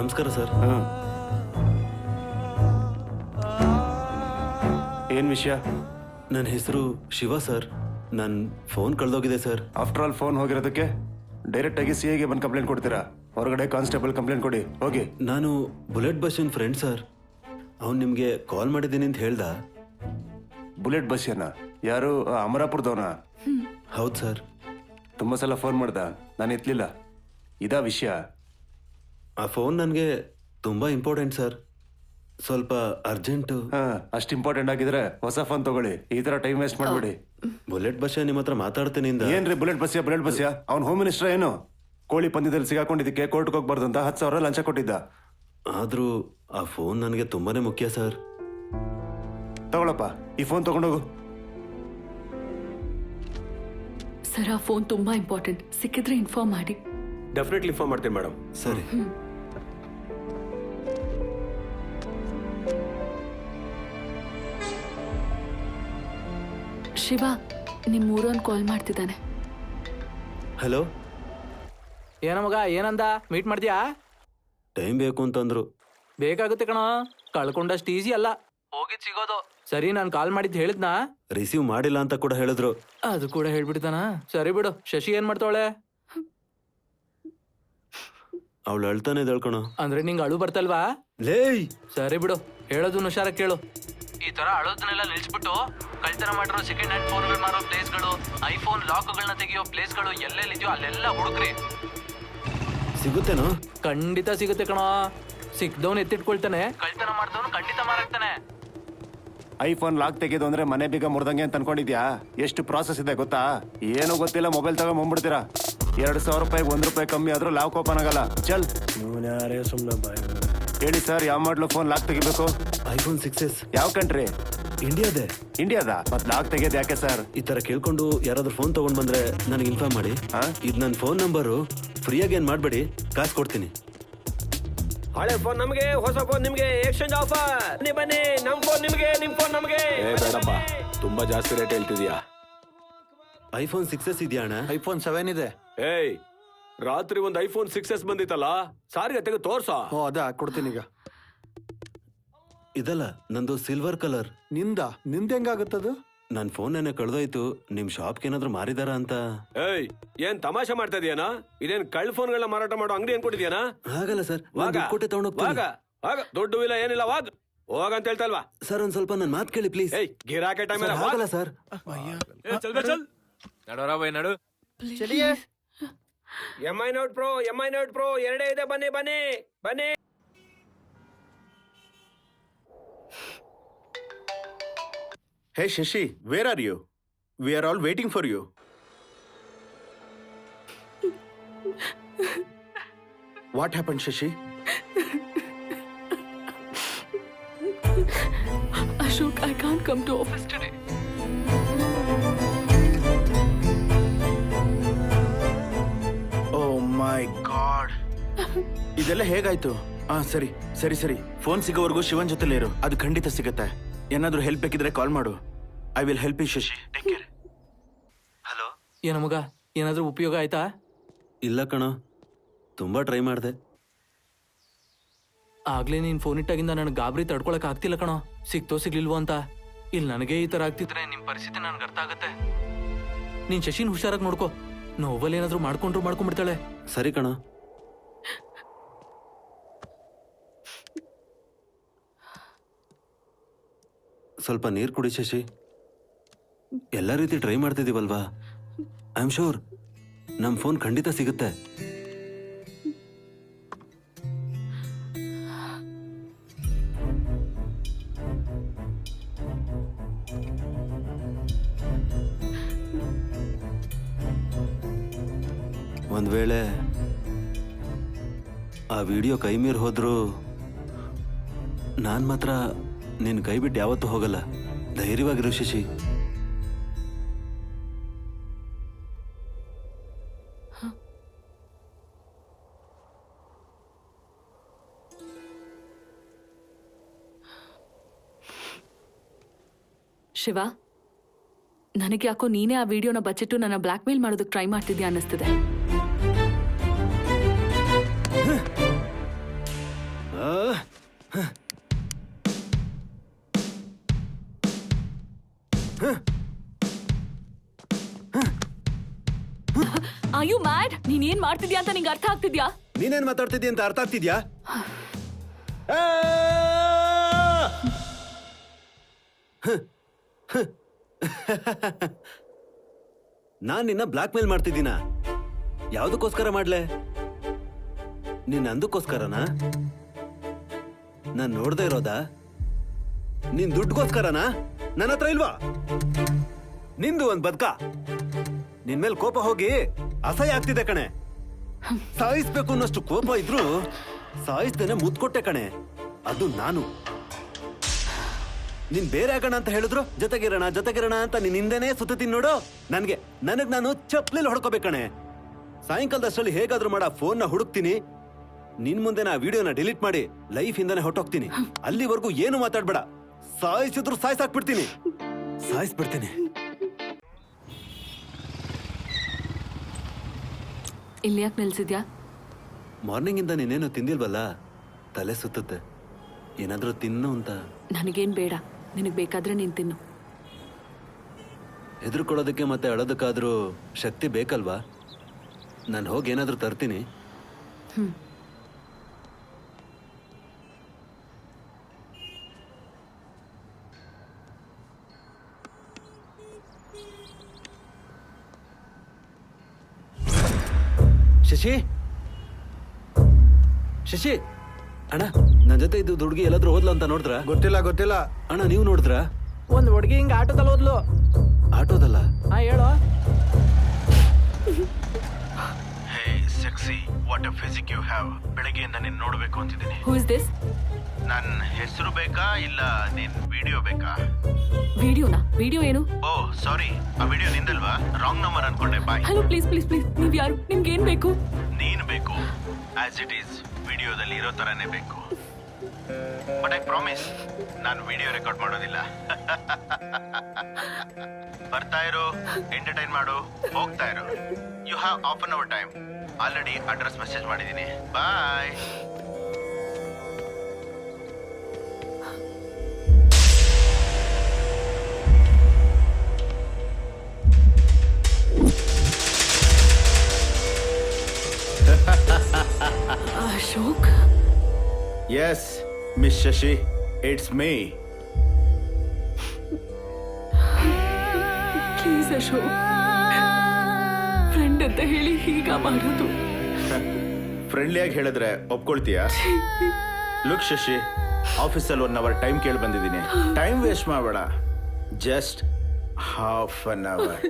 ನಮಸ್ಕಾರ ಸರ್. ಏನ್ ವಿಷಯ? ನನ್ನ ಹೆಸರು ಶಿವ ಸರ್. ನನ್ನ ಫೋನ್ ಕಳೆದೋಗಿದೆ ಸರ್. ಆಫ್ಟರ್ ಆಲ್ ಫೋನ್ ಹೋಗಿರೋದಕ್ಕೆ ಡೈರೆಕ್ಟ್ ಆಗಿ CI ಗೆ ಬಂದು ಕಂಪ್ಲೇಂಟ್ ಕೊಡ್ತೀರಾ? ಹೊರಗಡೆ ಕಾನ್ಸ್ಟೇಬಲ್ ಕಂಪ್ಲೇಂಟ್ ಕೊಡಿ ಹೋಗಿ. ನಾನು ಬುಲೆಟ್ ಬಸ್ಸಿನ ಫ್ರೆಂಡ್ ಸರ್. ಅವ್ನು ನಿಮಗೆ ಕಾಲ್ ಮಾಡಿದ್ದೀನಿ ಅಂತ ಹೇಳ್ದ. ಬುಲೆಟ್ ಬಸ್ಯನ? ಯಾರು? ಅಮರಾಪುರದವನ? ಹೌದು ಸರ್. ತುಂಬ ಸಲ ಫೋನ್ ಮಾಡ್ದ, ನಾನು ಎತ್ತಲಿಲ್ಲ. ಇದಾ ವಿಷಯ? ಆ ಫೋನ್ ನನಗೆ ತುಂಬ ಇಂಪಾರ್ಟೆಂಟ್ ಸರ್. ಸ್ವಲ್ಪ ಅರ್ಜೆಂಟು. ಅಷ್ಟು ಇಂಪಾರ್ಟೆಂಟ್ ಆಗಿದ್ರೆ ಹೊಸ ಫೋನ್ ತಗೊಳ್ಳಿ. ಈ ತರ ಟೈಮ್ ವೇಸ್ಟ್ ಮಾಡಬೇಡಿ. ಬುಲೆಟ್ ಬಸ್ಸ ನಿಮ್ಮ ಹತ್ರ ಮಾತಾಡ್ತೀನಿ ಇಂದ. ಏನ್ರಿ ಬುಲೆಟ್ ಬಸ್ಯ? ಅವ್ನು ಹೋಮ್ ಮಿನಿಸ್ಟರ್ ಏನು? ಕೋಳಿ ಪಂದ್ಯದಲ್ಲಿ ಸಿಗಾಕೊಂಡಿದ್ದಕ್ಕೆ ಕೋರ್ಟ್ಗೆ ಹೋಗ್ಬಾರ್ದು ಅಂತ 10,000 ಲಂಚ ಕೊಟ್ಟಿದ್ದ. ಆದರೂ ಆ ಫೋನ್ ನನಗೆ ತುಂಬಾನೇ ಮುಖ್ಯ ಸರ್. ತಗೊಳಪ್ಪ, ಈ ಫೋನ್ ತಗೊಂಡೋಗು. ಸರ್, ಆ ಫೋನ್ ತುಂಬಾ ಇಂಪಾರ್ಟೆಂಟ್. ಸಿಕ್ಕಿದ್ರೆ ಇನ್ಫಾರ್ಮ್ ಮಾಡಿ. ಡೆಫಿನೆಟ್ಲಿ ಇನ್ಫಾರ್ಮ್ ಮಾಡ್ತೀನಿ ಮೇಡಮ್. ಸರಿ. ಶಿವ, ನಿಮ್ಮ ಊರವನ್ ಕಾಲ್ ಮಾಡ್ತಿದ್ದಾನೆ. ಹಲೋ. ಏನ ಮಗ, ಏನಂದ? ಮೀಟ್ ಮಾಡ್ತೀಯಾ? ಟೈಮ್ ಬೇಕು ಅಂತಂದ್ರು. ಬೇಕಾಗುತ್ತೆ ಕಣ, ಕಳ್ಕೊಂಡಷ್ಟು ಈಸಿ ಅಲ್ಲ ಹೋಗಿದ್ ಸಿಗೋದು. ಸರಿ, ನಾನು ಕಾಲ್ ಮಾಡಿದ್ದು ಹೇಳಿದ್ನಾ? ರಿಸೀವ್ ಮಾಡಿಲ್ಲ ಅಂತ ಕೂಡ ಹೇಳಿದ್ರು. ಅದು ಕೂಡ ಹೇಳ್ಬಿಡ್ತಾನ. ಸರಿ ಬಿಡು. ಶಶಿ ಏನ್ ಮಾಡ್ತಾವಳೆ? ಅವಳು ಅಳ್ತಾನೆ ಇದ್ದಾಳ್ಕಣ. ಅಂದ್ರೆ ನಿಂಗೆ ಅಳು ಬರ್ತಲ್ವಾ? ಲೇಯ್, ಸರಿ ಬಿಡು, ಹೇಳೋದು ಹುಷಾರ ಕೇಳು. ಈ ತರ ಅಳೋದನ್ನೆಲ್ಲ ನಿಲ್ಸ್ಬಿಟ್ಟು ಕಳ್ತನ ಮಾಡಿರೋ ಸೆಕೆಂಡ್ ಹ್ಯಾಂಡ್ ಫೋನ್ಗಳು ಮಾರೋ ಪ್ಲೇಸ್ಗಳು, ಐಫೋನ್ ಲಾಕ್ಗಳನ್ನ ತೆಗಿಯೋ ಪ್ಲೇಸ್ಗಳು ಎಲ್ಲೆಲ್ಲಿದೆಯೋ ಅಲ್ಲೆಲ್ಲ ಹುಡುಕ್ರಿ. ಸಿಗುತ್ತೇನೋ? ಖಂಡಿತ ಸಿಗುತ್ತೆ ಕಣ. ಸಿಕ್ದವನು ಎತ್ತಿಟ್ಕೊಳ್ತಾನೆ, ಕಳ್ತನ ಮಾಡಿದವನು ಖಂಡಿತ ಮಾರಾಕ್ತಾನೆ. ಐಫೋನ್ ಲಾಕ್ ತೆಗೆದು ಅಂದ್ರೆ ಮನೆ ಬೀಗ ಮುರ್ದಂಗೆ ಅಂತ ಅನ್ಕೊಂಡಿದ್ಯಾ? ಎಷ್ಟು ಪ್ರಾಸೆಸ್ ಇದೆ ಗೊತ್ತಾ? ಏನೂ ಗೊತ್ತಿಲ್ಲ, ಮೊಬೈಲ್ ತಗೊಂಡ್ಬಿಡ್ತೀರಾ. 2,000 ರೂಪಾಯಿಗೆ ₹1 ಕಮ್ಮಿ ಆದ್ರೂ ಲಾಕ್ ಓಪನ್ ಆಗಲ್ಲ. ಚಲ್ ಹೇಳಿ ಸರ್, ಯಾವ ಮಾಡ್ಲು ಫೋನ್ ಲಾಕ್ ತೆಗಿಬೇಕು? IPhone 6s. ಯಾವ ಕಂಟ್ರಿ? ಇಂಡಿಯಾದೇ. ಇಂಡಿಯಾದ? ಮತ್ ಲಾಕ್ ತೆಗೆಯೋದು ಯಾಕೆ ಸರ್? ಈ ತರ ಕೇಳ್ಕೊಂಡು ಯಾರಾದ್ರೂ ಫೋನ್ ತಗೊಂಡ್ ಬಂದ್ರೆ ನನಗೆ ಇನ್ಫಾರ್ಮ್ ಮಾಡಿ. ಇದು ನನ್ನ ಫೋನ್ ನಂಬರು. ಫ್ರೀಯಾಗಿ ಏನ್ ಮಾಡ್ಬೇಡಿ, ಕಾಸು ಕೊಡ್ತೀನಿ. ಹಳೆ ಫೋನ್ ನಮಗೆ, ಹೊಸ ಫೋನ್ ನಿಮ್ಗೆ, ಎಕ್ಸ್ಚೇಂಜ್ ಆಫರ್. ಬನ್ನಿ, ನಮ್ ಫೋನ್ ನಿಮ್ಗೆ, ನಿಮ್ ಫೋನ್ ನಮಗೆ. ಬೇಡಪ್ಪ, ತುಂಬಾ ಜಾಸ್ತಿ ರೇಟ್ ಹೇಳ್ತಿದ್ಯಾ. ಐಫೋನ್ 6s ಇದೆಯಾ ಅಣ್ಣ? ಐಫೋನ್ 7 ಇದೆ. ಏಯ್, ರಾತ್ರಿ ಒಂದು ಐಫೋನ್ 6s ಬಂದಿತ್ತಲ್ಲ, ಸಾರಿಗೆ ತೆಗೆದು ತೋರ್ಸ. ಅದ ಕೊಡ್ತೀನಿ ಈಗ. ಇದಲ್ಲ, ನಂದು ಸಿಲ್ವರ್ ಕಲರ್. ನಿಂದ ಹೆಂಗಾಗುತ್ತದು? ನನ್ ಫೋನ್ ಏನೇ ಕಳ್ದೋಯ್ತು. ನಿಮ್ ಶಾಪ್ಗೆ ಏನಾದ್ರು ಮಾರಿದಾರ ಅಂತ. ಏಯ್, ಏನ್ ತಮಾಷೆ ಮಾಡ್ತಾ ಇದೀಯನಾ? ಇದೇನ್ ಕಳ್ಳ ಫೋನ್ಗಳನ್ನ ಮಾರಾಟ ಮಾಡೋ ಅಂಗಡಿ ಏನ್ಕೊಟ್ಟಿದ್ಯಾನಾ? ಹಾಗಲ್ಲ ಸರ್, ಕೊಟ್ಟೆ ದುಡ್ಡು ಇಲ್ಲ ಏನಿಲ್ಲ, ಹೋಗಂತ ಹೇಳ್ತಲ್ವಾ ಸರ್. ಒಂದ್ ಸ್ವಲ್ಪ ನನ್ ಮಾತು ಕೇಳಿ ಪ್ಲೀಸ್. ಏಯ್, ಗಿರಾಕೆ ಟೈಮ್ ಆಗಲ್ಲ ಸರ್. ನಡೋರ ಬೈ, ನಡು. MI Note Pro 2 ಇದೆ. ಬನ್ನಿ. Hey Shashi, where are you? We are all waiting for you. What happened, Shashi? Ashok, I can't come to office today. Oh my God. ಇದೆಲ್ಲ ಹೇಗಾಯ್ತು? ಸರಿ. Phone ಸಿಗೋವರೆಗೂ ಶಿವನ್ ಜೊತೆಲೇ ಇರು. ಅದು ಖಂಡಿತ ಸಿಗುತ್ತೆ. ಏನಾದ್ರೂ ಹೆಲ್ಪ್ ಬೇಕಿದ್ರೆ ಕಾಲ್ ಮಾಡು. I will help you Shashi. Take care. Hello. ಏನ ಮಗ, ಏನಾದ್ರೂ ಉಪಯೋಗ ಆಯ್ತಾ? ಇಲ್ಲ ಕಣ, ತುಂಬಾ ಟ್ರೈ ಮಾಡಿದೆ. ಆಗ್ಲೇ ನೀನ್ ಫೋನ್ ಇಟ್ಟಾಗಿಂದ ನನಗೆ ಗಾಬರಿ ತಡ್ಕೊಳಕ್ ಆಗ್ತಿಲ್ಲ ಕಣೋ. ಸಿಕ್ತೋ ಸಿಗ್ಲಿಲ್ವೋ ಅಂತ. ಇಲ್ಲಿ ನನಗೆ ಈ ತರ ಆಗ್ತಿದ್ರೆ ನಿಮ್ ಪರಿಸ್ಥಿತಿ ನನ್ಗೆ ಅರ್ಥ ಆಗತ್ತೆ. ನೀನ್ ಶಶಿನ್ ಹುಷಾರಾಗಿ ನೋಡ್ಕೋ. ನೋವಲ್ಲಿ ಏನಾದ್ರೂ ಮಾಡ್ಕೊಂಡ್ಬಿಡ್ತಾಳೆ. ಸರಿ ಕಣ. ಸ್ವಲ್ಪ ನೀರು ಕುಡಿ ಶಶಿ. ಎಲ್ಲ ರೀತಿ ಟ್ರೈ ಮಾಡ್ತಿದೀವಲ್ವಾ? ಐ ಆಮ್ ಶೋರ್ ನಮ್ ಫೋನ್ ಖಂಡಿತ ಸಿಗುತ್ತೆ. ಒಂದ್ ವೇಳೆ ಆ ವಿಡಿಯೋ ಕೈ ಮೀರ್ ಹೋದ್ರು ನಾನ್ ಮಾತ್ರ ನಿನ್ ಕೈ ಬಿಟ್ಟು ಯಾವತ್ತೂ ಹೋಗಲ್ಲ. ಧೈರ್ಯವಾಗಿರು ಶಶಿ. ಶಿವ, ನನಗೆ ಯಾಕೋ ನೀನೇ ಆ ವಿಡಿಯೋನ ಬಚ್ಚಿಟ್ಟು ನನ್ನ ಬ್ಲ್ಯಾಕ್ ಮೇಲ್ ಮಾಡೋದಕ್ಕೆ ಟ್ರೈ ಮಾಡ್ತಿದ್ಯಾ ಅನ್ನಿಸ್ತಿದೆ. You mad? ನೀನ್ ಏನ್ ಮಾಡ್ತಿದ್ಯಾ ಅಂತ ನಿಂಗೆ ಅರ್ಥ ಆಗ್ತಿದ್ಯಾ? ನೀನೇನ್ ಮಾತಾಡ್ತಿದ್ಯ ಅಂತ ಅರ್ಥ ಆಗ್ತಿದ್ಯಾ? ನಾನ್ ನಿನ್ನ ಬ್ಲಾಕ್ ಮೇಲ್ ಮಾಡ್ತಿದ್ದೀನ. ಯಾವ್ದಕ್ಕೋಸ್ಕರ ಮಾಡ್ಲೆ? ನಿನ್ನ ಅಂದಕ್ಕೋಸ್ಕರನಾ? ನಾನ್ ನೋಡ್ದೆ ಇರೋದಾ? ನಿನ್ ದುಡ್ಗೋಸ್ಕರನಾ? ನನ್ನ ಹತ್ರ ಇಲ್ವಾ? ನಿಂದು ಒಂದ್ ಬದ್ಕ. ನಿನ್ ಮೇಲ್ ಕೋಪ ಹೋಗಿ ಅಸಹ್ಯ ಆಗ್ತಿದೆ ಕಣೆ. ಸಾಯಿಸ್ಬೇಕು ಅನ್ನೋಷ್ಟು ಕೋಪ ಇದ್ರು ಸಾಯಿಸ್ತೇನೆ ಮುತ್ಕೊಟ್ಟೆ ಕಣೆ. ಅದು ನಾನು. ನೀನ್ ಬೇರೆ ಆಗೋಣ ಅಂತ ಹೇಳಿದ್ರು ಜೊತೆಗಿರೋಣ ಅಂತ ನಿನ್ ಹಿಂದೆನೆ ಸುತ್ತೀನಿ ನೋಡು. ನನಗ್ ನಾನು ಚಪ್ಲಿಲ್ ಹೊಡ್ಕೋಬೇಕಣೆ. ಸಾಯಂಕಾಲದಷ್ಟರಲ್ಲಿ ಹೇಗಾದ್ರೂ ಮಾಡ ಫೋನ್ನ ಹುಡುಕ್ತೀನಿ. ನಿನ್ ಮುಂದೆ ನಾ ವಿಡಿಯೋನ ಡಿಲೀಟ್ ಮಾಡಿ ಲೈಫ್ ಇಂದಾನೆ ಹೊಟ್ಟೋಗ್ತೀನಿ. ಅಲ್ಲಿವರೆಗೂ ಏನು ಮಾತಾಡ್ಬೇಡ. ಸಾಯಿಸಿದ್ರು ಸಾಯಿಸಾಕ್ಬಿಡ್ತೀನಿ. ಇಲ್ಲಿ ಯಾಕೆ ನಿಲ್ಸಿದ್ಯಾ? ಮಾರ್ನಿಂಗ್ ಇಂದ ನೀನೇನು ತಿಂದಿಲ್ವಲ್ಲ, ತಲೆ ಸುತ್ತುತ್ತೆ. ಏನಾದ್ರೂ ತಿನ್ನು ಅಂತ. ನನಗೇನ್ ಬೇಡ, ನಿನಗ್ ಬೇಕಾದ್ರೆ ನೀನ್ ತಿನ್ನು. ಹೆದರ್ಕೊಳ್ಳೋದಕ್ಕೆ ಮತ್ತೆ ಅಳೋದಕ್ಕಾದ್ರೂ ಶಕ್ತಿ ಬೇಕಲ್ವಾ? ನಾನು ಹೋಗಿ ಏನಾದ್ರೂ ತರ್ತೀನಿ. ಶಶಿ ಅಣ್ಣ, ನನ್ ಜೊತೆ ಇದು ಹುಡುಗಿ ಎಲ್ಲಾದ್ರೂ ಹೋದ್ಲ ಅಂತ ನೋಡಿದ್ರ? ಗೊತ್ತಿಲ್ಲ ಅಣ್ಣ, ನೀವು ನೋಡಿದ್ರ? ಒಂದ್ ಹುಡುಗಿ ಹಿಂಗ ಆಟೋದಲ್ಲಿ ಹೋದ್ಲು. ಆಟೋದಲ್ಲ? ಹೇಳೋ. Sexy, what a physique you have. ಬೆಳಗ್ಗೆಯಿಂದ ನೀನ್ ನೋಡ್ಬೇಕು ಅಂತಿದ್ದೀನಿ. Who is this? ನನ್ನ ಹೆಸರು ಬೇಕಾ ಇಲ್ಲ ನಿನ್ ವಿಡಿಯೋ ಬೇಕಾ? ವಿಡಿಯೋ ಏನು? ಓ ಸಾರಿ, ಆ ವಿಡಿಯೋ ನಿಂದಲ್ವಾ? ರಾಂಗ್ ನಂಬರ್ ಅನ್ಕೊಂಡೆ. ಬಾಯ್. ಹಲೋ, ಪ್ಲೀಸ್ ನೀವ್ ಯಾರು? ನಿಮ್ಗೆ ಏನ್ ಬೇಕು? ನೀನ್ ಬೇಕು, ಆಸ್ ಇಟ್ ಈಸ್ ವಿಡಿಯೋದಲ್ಲಿ ಇರೋ ತರನೇ ಬೇಕು. ಬಟ್ ಐ ಪ್ರಾಮಿಸ್, ನಾನು ವಿಡಿಯೋ ರೆಕಾರ್ಡ್ ಮಾಡೋದಿಲ್ಲ. ಬರ್ತಾ ಇರೋ, ಎಂಟರ್ಟೈನ್ ಮಾಡು, ಹೋಗ್ತಾ ಇರೋ. You have half an hour time. Already address message ಮಾಡಿದ್ದೀನಿ. Bye. Ashok? Yes, Miss Shashi, it's me. Please Ashok, friend ಅಂತ ಹೇಳಿ ಹೀಗ ಮಾಡೋದು? ಫ್ರೆಂಡ್ಲಿಯಾಗಿ ಹೇಳಿದ್ರೆ ಒಪ್ಕೊಳ್ತೀಯಾ? ಲುಕ್ ಶಶಿ, ಆಫೀಸಲ್ಲಿ 1 ಅವರ್ ಟೈಮ್ ಕೇಳಿ ಬಂದಿದ್ದೀನಿ. ಟೈಮ್ ವೇಸ್ಟ್ ಮಾಡಬೇಡ. Just half an hour.